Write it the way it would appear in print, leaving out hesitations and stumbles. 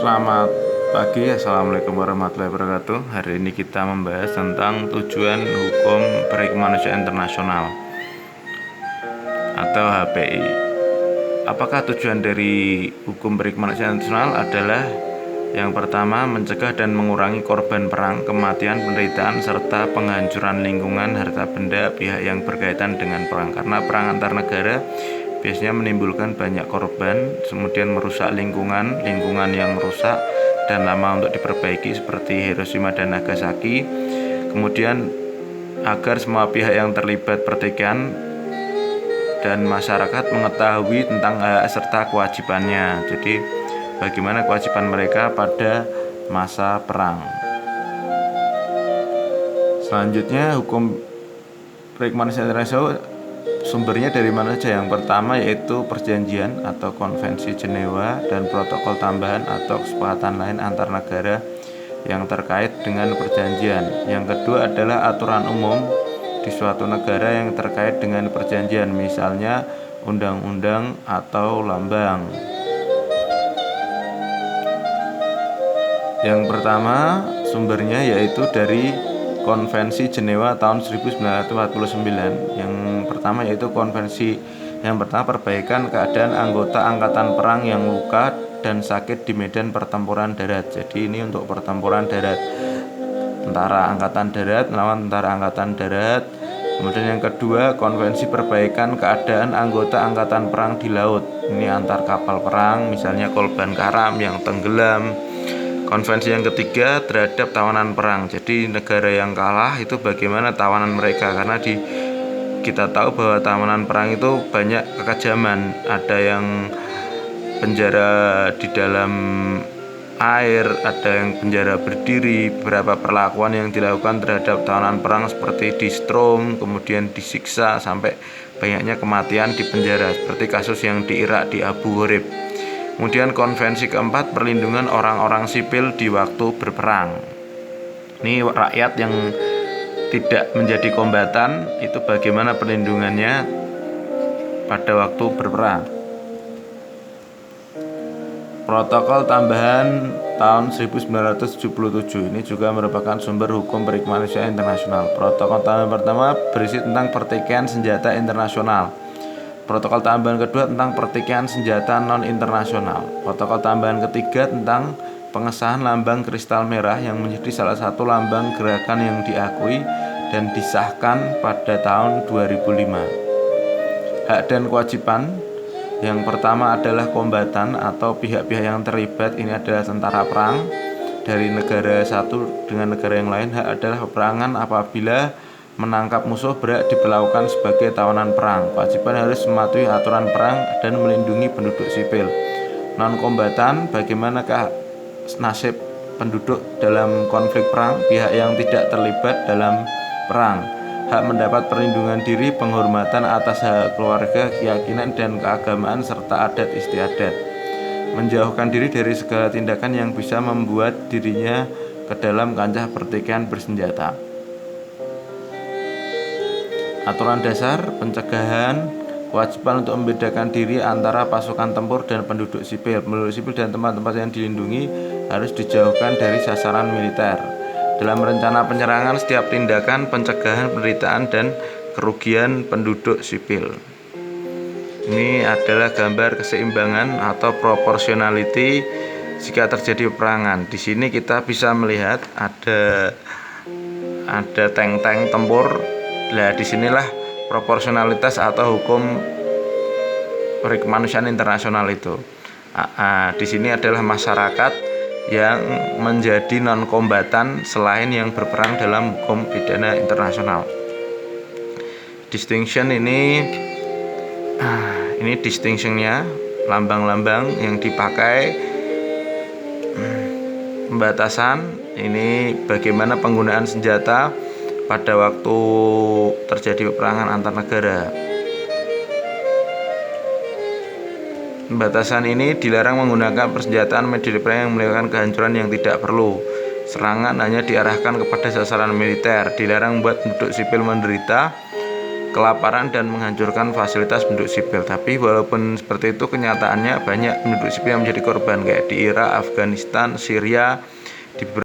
Selamat pagi, Assalamualaikum warahmatullahi wabarakatuh. Hari ini kita membahas tentang tujuan Hukum Perikemanusiaan Internasional atau HPI. Apakah tujuan dari Hukum Perikemanusiaan Internasional adalah yang pertama, mencegah dan mengurangi korban perang, kematian, penderitaan, serta penghancuran lingkungan, harta benda pihak yang berkaitan dengan perang. Karena perang antar negara biasanya menimbulkan banyak korban, kemudian merusak lingkungan yang rusak dan lama untuk diperbaiki seperti Hiroshima dan Nagasaki. Kemudian agar semua pihak yang terlibat pertikaian dan masyarakat mengetahui tentang hak serta kewajibannya. Jadi bagaimana kewajiban mereka pada masa perang. Selanjutnya, hukum perikemanusiaan internasional sumbernya dari mana saja? Yang pertama yaitu perjanjian atau konvensi Jenewa dan protokol tambahan atau kesepakatan lain antar negara yang terkait dengan perjanjian. Yang kedua adalah aturan umum di suatu negara yang terkait dengan perjanjian, misalnya undang-undang atau lambang. Yang pertama sumbernya yaitu dari Konvensi Jenewa tahun 1949. Yang pertama yaitu konvensi yang pertama, perbaikan keadaan anggota angkatan perang yang luka dan sakit di medan pertempuran darat. Jadi ini untuk pertempuran darat, tentara angkatan darat melawan tentara angkatan darat. Kemudian yang kedua, konvensi perbaikan keadaan anggota angkatan perang di laut. Ini antar kapal perang, misalnya Kolban Karam yang tenggelam. Konvensi yang ketiga terhadap tawanan perang. Jadi negara yang kalah itu bagaimana tawanan mereka, karena kita tahu bahwa tawanan perang itu banyak kekejaman. Ada yang penjara di dalam air, ada yang penjara berdiri. Beberapa perlakuan yang dilakukan terhadap tawanan perang seperti di-strom, kemudian disiksa sampai banyaknya kematian di penjara, seperti kasus yang di Irak di Abu Ghraib. Kemudian konvensi keempat, perlindungan orang-orang sipil di waktu berperang. Ini rakyat yang tidak menjadi kombatan, itu bagaimana perlindungannya pada waktu berperang. Protokol tambahan tahun 1977 ini juga merupakan sumber hukum perikemanusiaan internasional. Protokol tambahan pertama berisi tentang pertikaian senjata internasional. Protokol tambahan kedua tentang pertikaian senjata non-internasional. Protokol tambahan ketiga tentang pengesahan lambang kristal merah yang menjadi salah satu lambang gerakan yang diakui dan disahkan pada tahun 2005. Hak dan kewajiban. Yang pertama adalah kombatan atau pihak-pihak yang terlibat. Ini adalah tentara perang dari negara satu dengan negara yang lain. Hak adalah peperangan apabila menangkap musuh berhak diperlakukan sebagai tawanan perang. Kewajiban harus mematuhi aturan perang dan melindungi penduduk sipil. Non-kombatan, bagaimanakah nasib penduduk dalam konflik perang, pihak yang tidak terlibat dalam perang. Hak mendapat perlindungan diri, penghormatan atas hak keluarga, keyakinan dan keagamaan, serta adat istiadat. Menjauhkan diri dari segala tindakan yang bisa membuat dirinya ke dalam kancah pertikaian bersenjata. Aturan dasar pencegahan, kewajiban untuk membedakan diri antara pasukan tempur dan penduduk sipil. Penduduk sipil dan tempat-tempat yang dilindungi harus dijauhkan dari sasaran militer. Dalam rencana penyerangan, setiap tindakan pencegahan penderitaan dan kerugian penduduk sipil. Ini adalah gambar keseimbangan atau proportionality jika terjadi peperangan. Di sini kita bisa melihat ada tank-tank tempur. Nah, disinilah proporsionalitas atau hukum perikemanusiaan internasional itu. Di sini adalah masyarakat yang menjadi non-kombatan selain yang berperang dalam hukum pidana internasional. Distinction ini distinctionnya, lambang-lambang yang dipakai. Pembatasan ini bagaimana penggunaan senjata pada waktu terjadi peperangan antar negara. Pembatasan ini dilarang menggunakan persenjataan medis perang yang menimbulkan kehancuran yang tidak perlu. Serangan hanya diarahkan kepada sasaran militer. Dilarang membuat penduduk sipil menderita. kelaparan dan menghancurkan fasilitas penduduk sipil. Tapi walaupun seperti itu, kenyataannya banyak penduduk sipil yang menjadi korban, kayak di Irak, Afghanistan, Syria, di